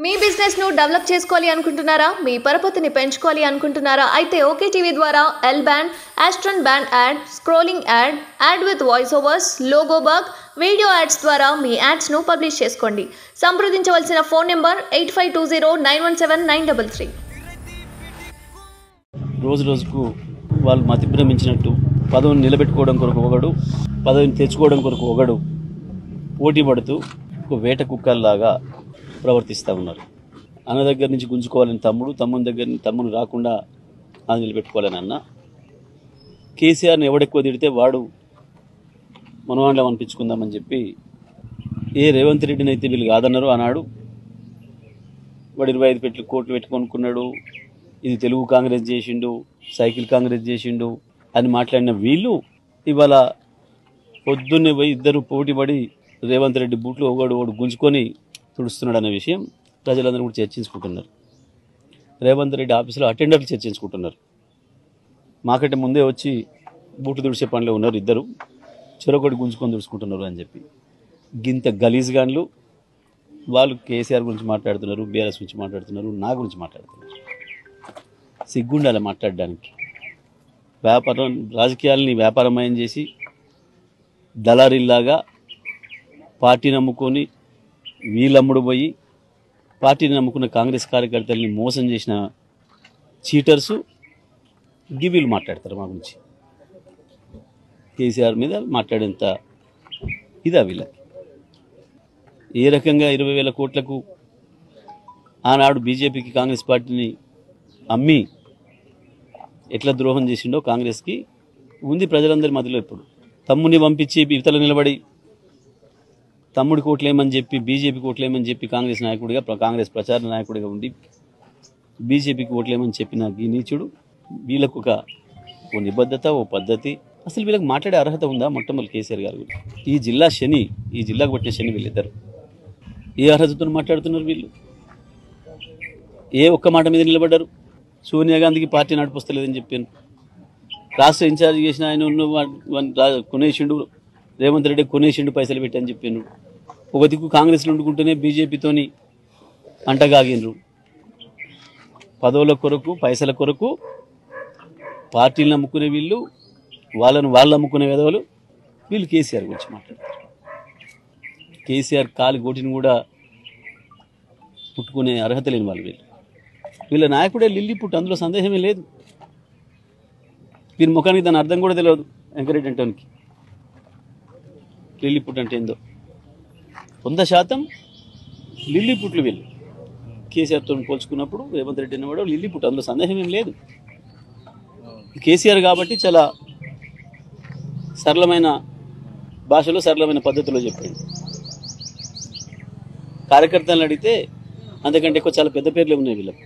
మీ business ను develop చేసుకోవాలి అనుకుంటున్నారా? మీ పరపతిని పెంచుకోవాలి అనుకుంటున్నారా? అయితే ఓకే టీవీ ద్వారా L band, Aston band ad, scrolling ad, ad with voice overs, logo bug, video ads ద్వారా మీ యాడ్స్ ను పబ్లిష్ చేసుకోండి. సంప్రదించవలసిన ఫోన్ నెంబర్ 8520917933. రోజు రోజుకు వాళ్ళు మతిభ్రమించినట్టు పదవిని నిలబెట్టుకోవడం కొరకు ఒకడు, పదవిని తెచ్చుకోవడం కొరకు ఒకడు పోటీ పడుతూ ఒక వేట కుక్కల్లాగా ప్రవర్తిస్తూ ఉన్నారు. అన్న దగ్గర నుంచి గుంజుకోవాలని తమ్ముని దగ్గర తమ్ముని రాకుండా అది నిలబెట్టుకోవాలని అన్న. కేసీఆర్ని ఎవడెక్కువ తిడితే వాడు మనవాళ్ళం అనిపించుకుందామని చెప్పి రేవంత్ రెడ్డిని అయితే వీళ్ళు కాదన్నారు. ఆనాడు వాడు 25 కోట్లు పెట్టుకొనుకున్నాడు, ఇది తెలుగు కాంగ్రెస్ చేసిండు, సైకిల్ కాంగ్రెస్ చేసిండు అని మాట్లాడిన వీళ్ళు ఇవాళ పొద్దున్నే పోయి ఇద్దరు పోటీపడి రేవంత్ రెడ్డి బూట్లు ఒకడు గుంజుకొని తుడుస్తున్నాడు అనే విషయం ప్రజలందరూ కూడా చర్చించుకుంటున్నారు. రేవంత్ రెడ్డి ఆఫీసులో అటెండర్లు చర్చించుకుంటున్నారు. మాకంటే ముందే వచ్చి బూట్లు తుడిచే పనిలో ఉన్నారు ఇద్దరు, చెరొకటి గుంజుకొని తుడుచుకుంటున్నారు అని చెప్పి గింత గలీజ్గాన్లు వాళ్ళు కేసీఆర్ గురించి మాట్లాడుతున్నారు, బీఆర్ఎస్ గురించి మాట్లాడుతున్నారు, నా గురించి మాట్లాడుతున్నారు. సిగ్గుండాలి మాట్లాడడానికి. వ్యాపారం రాజకీయాలని వ్యాపారమయం చేసి దళారీల్లాగా పార్టీ నమ్ముకొని వీళ్ళమ్ముడు పోయి పార్టీని నమ్ముకున్న కాంగ్రెస్ కార్యకర్తల్ని మోసం చేసిన చీటర్సు వీళ్ళు మాట్లాడతారు మా గురించి. కేసీఆర్ మీద మాట్లాడేంత ఇదా వీళ్ళకి? ఏ రకంగా 20,000 కోట్లకు ఆనాడు బీజేపీకి కాంగ్రెస్ పార్టీని అమ్మి ఎట్లా ద్రోహం చేసిండో కాంగ్రెస్కి ఉంది ప్రజలందరి మధ్యలో. ఇప్పుడు తమ్ముని పంపించి ఇవతల నిలబడి తమ్ముడికి ఓట్లేమని చెప్పి బీజేపీకి ఓట్లేమని చెప్పి కాంగ్రెస్ నాయకుడిగా కాంగ్రెస్ ప్రచార నాయకుడిగా ఉండి బీజేపీకి ఓట్లేమని చెప్పిన ఈ నీచుడు వీళ్ళకు ఓ నిబద్ధత, ఓ పద్ధతి, అసలు వీళ్ళకి మాట్లాడే అర్హత ఉందా? మొట్టమొదటి కేసీఆర్ గారు ఈ జిల్లా శని, ఈ జిల్లాకు పట్టిన శని వీళ్ళిద్దరు ఏ అర్హతతో మాట్లాడుతున్నారు వీళ్ళు? ఏ ఒక్క మాట మీద నిలబడ్డారు? సోనియా గాంధీకి పార్టీ నడిపిస్తలేదని చెప్పాను. రాష్ట్ర ఇన్ఛార్జ్ చేసిన ఆయన కొనేసిండు, రేవంత్ రెడ్డి కొనేసిండు, పైసలు పెట్టని చెప్పాను. ఒక దిక్కు కాంగ్రెస్లో వండుకుంటూనే బీజేపీతోని అంటగాగినరు. పదవుల కొరకు, పైసల కొరకు పార్టీలను అమ్ముకునే వీళ్ళు, వాళ్ళు అమ్ముకునే విధవలు వీళ్ళు కేసీఆర్ గురించి మాట్లాడతారు. కేసీఆర్ కాలి గోటిని కూడా పుట్టుకునే అర్హత లేని వాళ్ళు వీళ్ళు. వీళ్ళ నాయకుడే లిల్లీ పుట్టు, అందులో సందేహమే లేదు. వీరి ముఖానికి దాని అర్థం కూడా తెలియదు. వెంకరెడ్డి అంటానికి లిల్లీ పుట్టు అంటే ఏందో 100% లిల్లీ పుట్లు వీళ్ళు. కేసీఆర్తో పోల్చుకున్నప్పుడు రేవంత్ రెడ్డి అనేవాడు లిల్లీ పుట్టు, అందులో సందేహం ఏం లేదు. కేసీఆర్ కాబట్టి చాలా సరళమైన భాషలో, సరళమైన పద్ధతిలో చెప్పాడు. కార్యకర్తలను అడిగితే అంతకంటే ఎక్కువ చాలా పెద్ద పేర్లే ఉన్నాయి వీళ్ళకి.